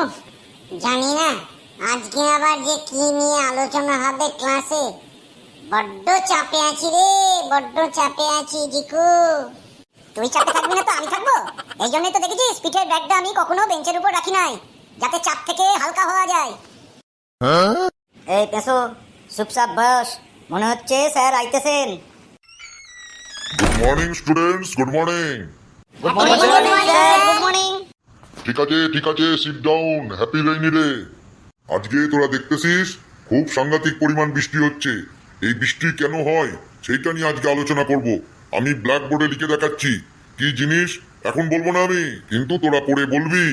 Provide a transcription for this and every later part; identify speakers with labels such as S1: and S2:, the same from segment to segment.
S1: উফ, জানি না আজকে আবার যে কি নিয়ে আলোচনা হবে ক্লাসে। বড্ড চাপে আছি রে, বড্ড চাপে আছি জিকু। তুই চাপে থাকবি না তো আমি থাকবো? এই জন্যই তো দেখেছিস পিঠের ব্যাগটা আমি কখনো বেঞ্চের উপর রাখি নাই, যাতে চাপ থেকে হালকা হওয়া যায়।
S2: এই পেশো, চুপচাপ বস, মনে হচ্ছে স্যার আইতেছেন।
S3: Good morning students, good morning.
S2: Good morning sir, good morning.
S3: ঠিক আছে, sit down. Happy rainy day. আজকে তোরা দেখতেছিস খুব সাংঘাতিক পরিমাণ বৃষ্টি হচ্ছে। এই বৃষ্টি কেন হয় সেইটা নিয়ে আজকে আলোচনা করব। আমি ব্ল্যাকবোর্ডে লিখে দেখাচ্ছি কি জিনিস, এখন বলবো না আমি, কিন্তু তোরা পড়ে বলবি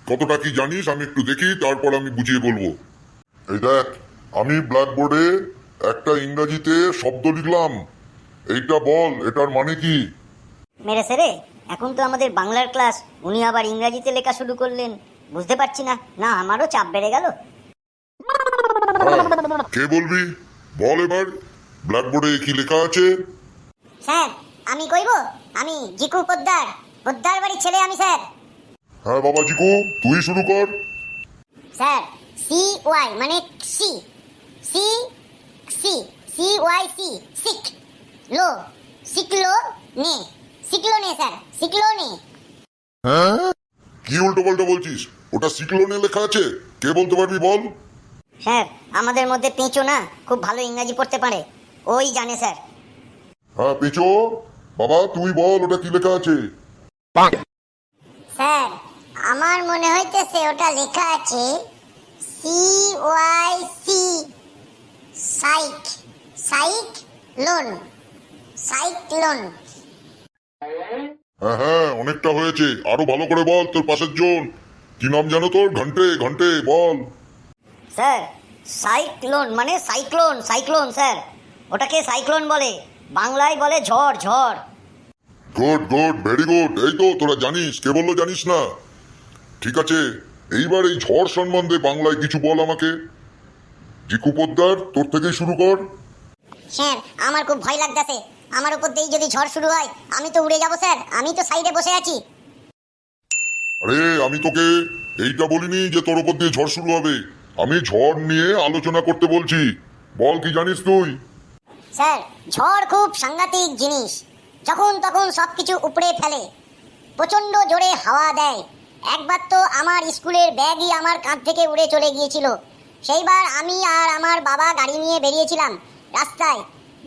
S3: কতটা কি জানিস। আমি একটু দেখি, তারপর আমি বুঝিয়ে বলবো। এই দেখ, আমি ব্ল্যাকবোর্ডে একটা ইংরেজিতে শব্দ লিখলাম, এইটা বল এটার মানে কি।
S2: মেরেছে রে, এখন তো আমাদের বাংলার ক্লাস, উনি আবার ইংরেজিতে লেখা শুরু করলেন। বুঝতে পারছি না, না আমারও চাপ বেড়ে গেল।
S3: কে বলবি বল এবার, ব্ল্যাকবোর্ডে কি লেখা আছে?
S1: স্যার আমি কইব, আমি জিকু পোদ্দার, পোদ্দার বাড়ির ছেলে আমি স্যার।
S3: হ্যাঁ বাবা জিকু, তুই শুরু কর।
S1: স্যার সি ওয়াই মানে C, C C C Y C, সিক লো, সিকলো নে, সিকলো নে স্যার, সিকলো নে।
S3: কি উল্টো পাল্টা বলছিস? ওটা সিক্লোনে লেখা আছে, কে বলতে পারবি বল।
S2: স্যার আমাদের মধ্যে পেঁচো না খুব ভালো ইংরাজি পড়তে পারে, ওই জানে স্যার।
S3: হ্যাঁ পেঁচো, বাবা তুই বল ওটা কি লেখা আছে।
S1: স্যার আমার মনে হইতেছে ওটা লেখা আছে সি ওয়াই সি, সাইক, সাইক লোন, সাইক্লোন।
S3: হ্যাঁ অনেকটা হয়েছে, আরো ভালো করে বল। তোর পাশের জন কি নাম জানো তোর? ঘন্টে, ঘন্টে বল।
S2: স্যার সাইক্লোন মানে সাইক্লোন, সাইক্লোন স্যার, ওটাকে সাইক্লোন বলে, বাংলায় বলে ঝড়, ঝড়।
S3: Good good, very good. এই তো তোরা জানিস, কে বললো জানিস না। ঠিক আছে, এইবার এই ঝড় সম্বন্ধে বাংলায় কিছু বল আমাকে। জিকু পোদ্দার, তোর থেকেই শুরু কর।
S1: স্যার আমার খুব ভয় লাগতেছে, আমার উপর দিয়ে যদি ঝড় শুরু হয় আমি তো উড়ে যাব স্যার, আমি তো সাইডে বসে আছি।
S3: আরে আমি তোকে এইটা বলিনি যে তোর উপর দিয়ে ঝড় শুরু হবে, আমি ঝড় নিয়ে আলোচনা করতে বলছি। বল কি জানিস তুই।
S1: স্যার ঝড় খুব সাংঘাতিক জিনিস, যখন তখন সবকিছু উপড়ে ফেলে, প্রচন্ড জোরে হাওয়া দেয়। একবার তো আমার স্কুলের ব্যাগই আমার কাঁধ থেকে উড়ে চলে গিয়েছিল। সেইবার আমি আর আমার বাবা গাড়ি নিয়ে বেরিয়েছিলাম রাস্তায়,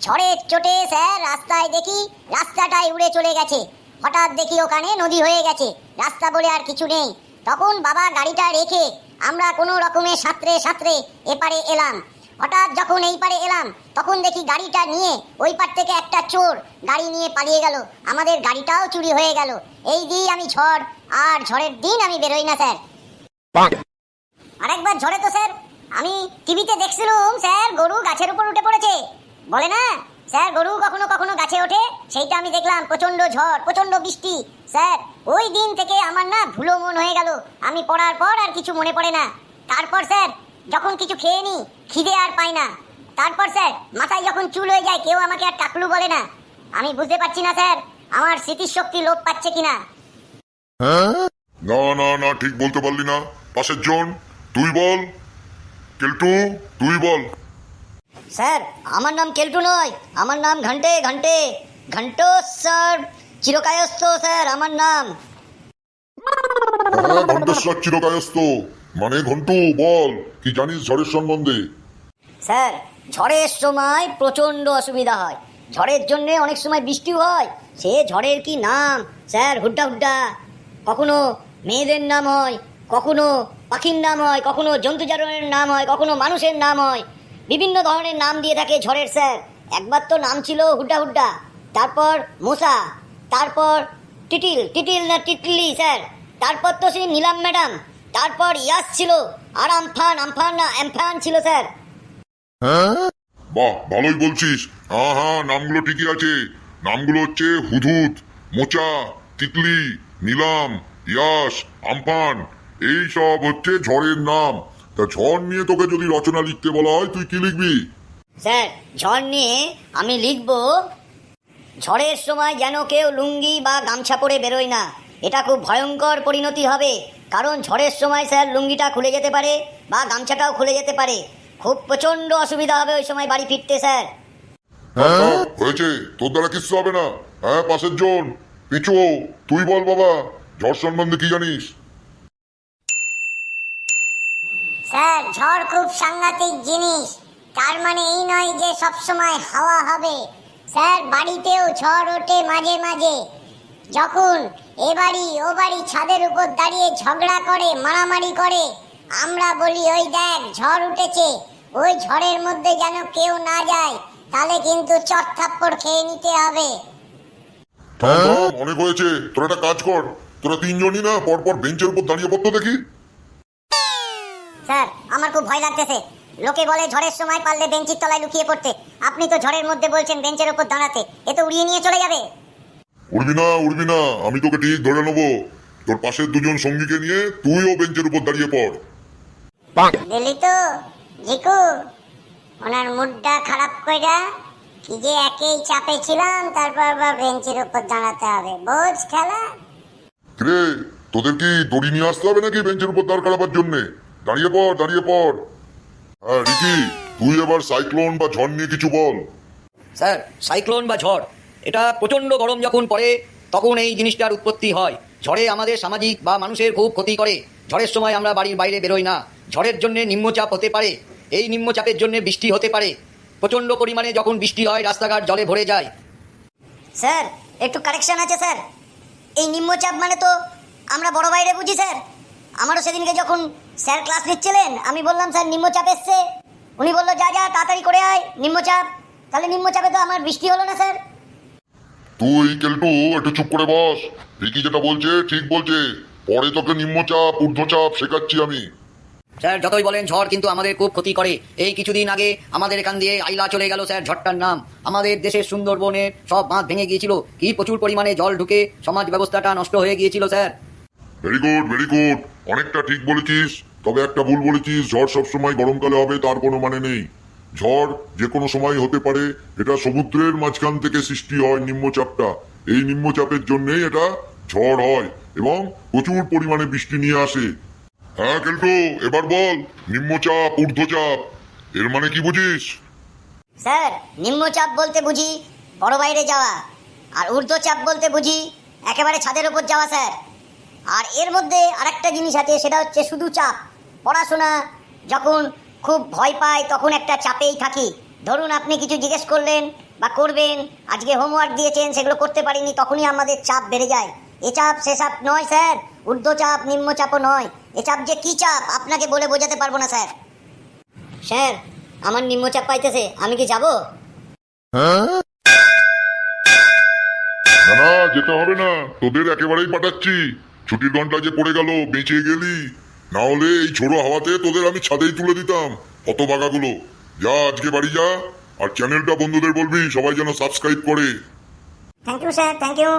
S1: ঝড়ের চোটে স্যার রাস্তায় দেখি রাস্তাটাই উড়ে চলে গেছে। হঠাৎ দেখি ওখানে নদী হয়ে গেছে, রাস্তা বলে আর কিছু নেই। তখন বাবা গাড়িটা রেখে আমরা কোনো রকমে সাঁতরে সাঁতরে এপারে এলাম। হঠাৎ যখন এই পারে এলাম তখন দেখি গাড়িটা নিয়ে ওই পার থেকে একটা চোর গাড়ি নিয়ে পালিয়ে গেল, আমাদের গাড়িটাও চুরি হয়ে গেল। এই দিয়ে আমি ঝড় আর ঝড়ের দিন আমি বেরোই না স্যার। আরেকবার ঝড়ে তো স্যার আমি টিভিতে দেখছিলাম স্যার গরু গাছের উপর উঠে পড়েছে, বলে না স্যার গরু কখনো কখনো গাছে ওঠে, সেইটা আমি দেখলাম। প্রচন্ড ঝড়, প্রচন্ড বৃষ্টি স্যার। ওই দিন থেকে আমার না ভুলো মন হয়ে গেল, আমি পড়ার পর আর কিছু মনে পড়ে না। তারপর স্যার যখন কিছু খেয়ে নি খিদে আর পাই না। তারপর স্যার মাথায় যখন চুল হয়ে যায় কেউ আমাকে আর টাকলু বলে না। আমি বুঝতে পারছি না স্যার আমার স্মৃতির শক্তি লোপ পাচ্ছে কিনা।
S3: না না না, ঠিক বলতে পারলি না। পাশের জন তুই বল। কেলটু তুই বল।
S2: স্যার আমার নাম কেলটু নয়, আমার নাম ঘন্টে, ঘন্টে, ঘন্টো স্যার চিরকায়স্ত স্যার আমার নাম।
S3: হ্যাঁ ঘন্টেশ্বর চিরকায়স্ত মানে ঘন্টু, বল কি জানিস ঝড়ের সম্বন্ধে।
S2: স্যার ঝড়ের সময় প্রচণ্ড অসুবিধা হয়, ঝড়ের জন্যে অনেক সময় বৃষ্টিও হয়। সে ঝড়ের কি নাম স্যার, হুড্ডা হুড্ডা। কখনো মেয়েদের নাম হয়, কখনো পাখির নাম হয়, কখনো জন্তু জানোয়ারের নাম হয়, কখনো মানুষের নাম হয়। বিভিন্ন ধরনের নাম দিয়ে থাকে ঝড়ের স্যার। একবার তো নাম ছিল হুড্ডা হুড্ডা, তারপর মশা, তারপর টিটিল, টিটিল না টিটলি স্যার, তারপর তো সেই নীলাম ম্যাডাম, তারপর ইয়াস ছিল, আর আমফান, আমফান না অ্যামফান ছিল স্যার।
S3: বাহ ভালোই বলছিস। হ্যাঁ হ্যাঁ নামগুলো ঠিকই আছে। নামগুলো হচ্ছে হুদহুদ, মোচা, তিতলি, নিলাম, ইয়াস, আমফান, এই সব হচ্ছে ঝড়ের নাম। তা ঝড় নিয়ে তোকে যদি রচনা লিখতে বলা হয় তুই কি লিখবি?
S2: স্যার ঝড় নিয়ে আমি লিখব, ঝড়ের সময় যেন কেউ লুঙ্গি বা গামছা পরে বেরোয় না, এটা খুব ভয়ঙ্কর পরিণতি হবে। কারণ ঝড়ের সময় স্যার লুঙ্গিটা খুলে যেতে পারে বা গামছাটাও খুলে যেতে পারে। খুব প্রচণ্ড অসুবিধা হবে ওই সময় বাড়ি ফিরতে স্যার।
S3: হয়েছে, তোর দ্বারা কিচ্ছু হবে না। হ্যাঁ, পাশের জন পিছু, তুই বল বাবা, ঝড় সম্বন্ধে কি জানিস?
S1: স্যার ঝড় খুব সাংঘাতিক জিনিস। তার মানে এই নয় যে সব সময় হাওয়া হবে। স্যার বাড়িতেও ঝড় ওঠে মাঝে মাঝে। যখন এ বাড়ি ও বাড়ি ছাদের উপর দাঁড়িয়ে ঝগড়া করে, মারামারি করে, আমরা বলি ওই দেখ ঝড় উঠেছে, ওই ঝড়ের মধ্যে যেন কেউ না যায়, তাহলে কিন্তু চট থাপ্পড় খেয়ে নিতে হবে।
S3: অনেক হয়েছে, তোরা একটা কাজ কর, তোরা তিনজনই না পরপর বেঞ্চের উপর দাঁড়িয়ে পড়তো দেখি।
S1: স্যার আমার খুব ভয় লাগতেছে। লোকে বলে ঝড়ের সময় পারলে বেঞ্চের তলায় লুকিয়ে পড়তে। আপনি তো ঝড়ের মধ্যে বলছেন বেঞ্চের উপর দাঁড়াতে, এ তো উড়িয়ে নিয়ে চলে যাবে।
S3: উড়বি না, উড়বি না, আমি তোকে ঠিক ধরে নেবো। তোর পাশের দুজন সঙ্গীকে নিয়ে তুইও বেঞ্চের উপর দাঁড়িয়ে পড়।
S1: দিলি তো জিকু, ওনার মুডটা খারাপ কইরা, কি যে একেই চাপে ছিলাম, তারপর আবার বেঞ্চের উপর দাঁড়াতে হবে, বোঝ খেলা।
S3: রে, তোদের কি দড়ি নিয়ে আসতে হবে নাকি বেঞ্চের উপর দাঁড় করাবার জন্যে? দাঁড়িয়ে পড়, দাঁড়িয়ে পড়। হ্যাঁ রিকি, তুই এবার সাইক্লোন বা ঝড় নিয়ে কিছু বল।
S4: স্যার সাইক্লোন বা ঝড়, এটা প্রচণ্ড গরম যখন পড়ে তখন এই জিনিসটার উৎপত্তি হয়। ঝড়ে আমাদের সামাজিক বা মানুষের খুব ক্ষতি করে। ঝড়ের সময় আমরা বাড়ির বাইরে বেরোই না। ঝড়ের জন্য নিম্নচাপ হতে পারে, এই নিম্নচাপের জন্য বৃষ্টি হতে পারে। প্রচণ্ড পরিমাণে যখন বৃষ্টি হয় রাস্তাঘাট জলে ভরে যায়।
S2: স্যার একটু কারেকশন আছে স্যার। এই নিম্নচাপ মানে তো আমরা বড় বাইরে বুঝি স্যার। আমারও সেদিনকে যখন স্যার ক্লাস নিচ্ছিলেন আমি বললাম স্যার নিম্নচাপ এসছে, উনি বললো যা যা তাড়াতাড়ি করে আয় নিম্নচাপ। তাহলে নিম্নচাপে তো আমার বৃষ্টি হলো না স্যার।
S3: তুই কেলটু একটু চুপ করে বস। রিকি যেটা বলছে ঠিক বলছে। পরে তোকে নিম্নচাপ ঊর্ধ্বচাপ শেখাচ্ছি আমি।
S4: স্যার যতই বলেন ঝড় কিন্তু আমাদের খুব ক্ষতি করে। এই কিছুদিন আগে আমাদের এখান দিয়ে আইলা চলে গেল স্যার, ঝড়টার নাম। আমাদের দেশের সুন্দরবনের সব বাঁধ ভেঙে গিয়েছিল, কি প্রচুর পরিমাণে জল ঢুকে সমাজ ব্যবস্থাটা নষ্ট হয়ে গিয়েছিল sir.
S3: Very good, very good, অনেকটা ঠিক বলেছিস। তবে একটা ভুল বলেছিস, ঝড় সবসময় গরমকালে হবে তার কোনো মানে নেই। ঝড় যে কোনো সময় হতে পারে। এটা সমুদ্রের মাঝখান থেকে সৃষ্টি হয় নিম্নচাপটা। এই নিম্নচাপের জন্যই এটা ঝড় হয় এবং প্রচুর পরিমাণে বৃষ্টি নিয়ে আসে। হ্যাঁ কেলটু, এবার বল নিম্নচাপ ঊর্ধ্বচাপ এর মানে কি বুঝিস?
S2: স্যার নিম্নচাপ বলতে বুঝি বড় বাইরে যাওয়া, আর ঊর্ধ্বচাপ বলতে বুঝি একেবারে ছাদের ওপর যাওয়া স্যার। আর এর মধ্যে আরেকটা জিনিস আছে, সেটা হচ্ছে শুধু চাপ। পড়াশোনা যখন খুব ভয় পাই তখন একটা চাপেই থাকি। ধরুন আপনি কিছু জিজ্ঞেস করলেন বা করবেন, আজকে হোমওয়ার্ক দিয়েছেন সেগুলো করতে পারিনি, তখনই আমাদের চাপ বেড়ে যায়। এ চাপ সে চাপ নয় স্যার, ঊর্ধ্বচাপ নিম্নচাপও নয়। এ চাপ যে কী চাপ আপনাকে বলে বোঝাতে পারবো না স্যার। স্যার আমার নিম্নচাপ পাইতেছে, আমি কি যাব?
S3: না না, যেতে হবে না, তোদের একেবারেই পাঠাচ্ছি। ছুটির ঘন্টা যে পড়ে গেল, বেঁচে গেলি। না হলে এই ঝোড়ো হাওয়াতে তোদের আমি ছাদেই তুলে দিতাম, হতভাগাগুলো। যা আজকে বাড়ি যা, আর চ্যানেলটা বন্ধুদের বলবি সবাই যেন সাবস্ক্রাইব করে।
S1: Thank you sir, thank you.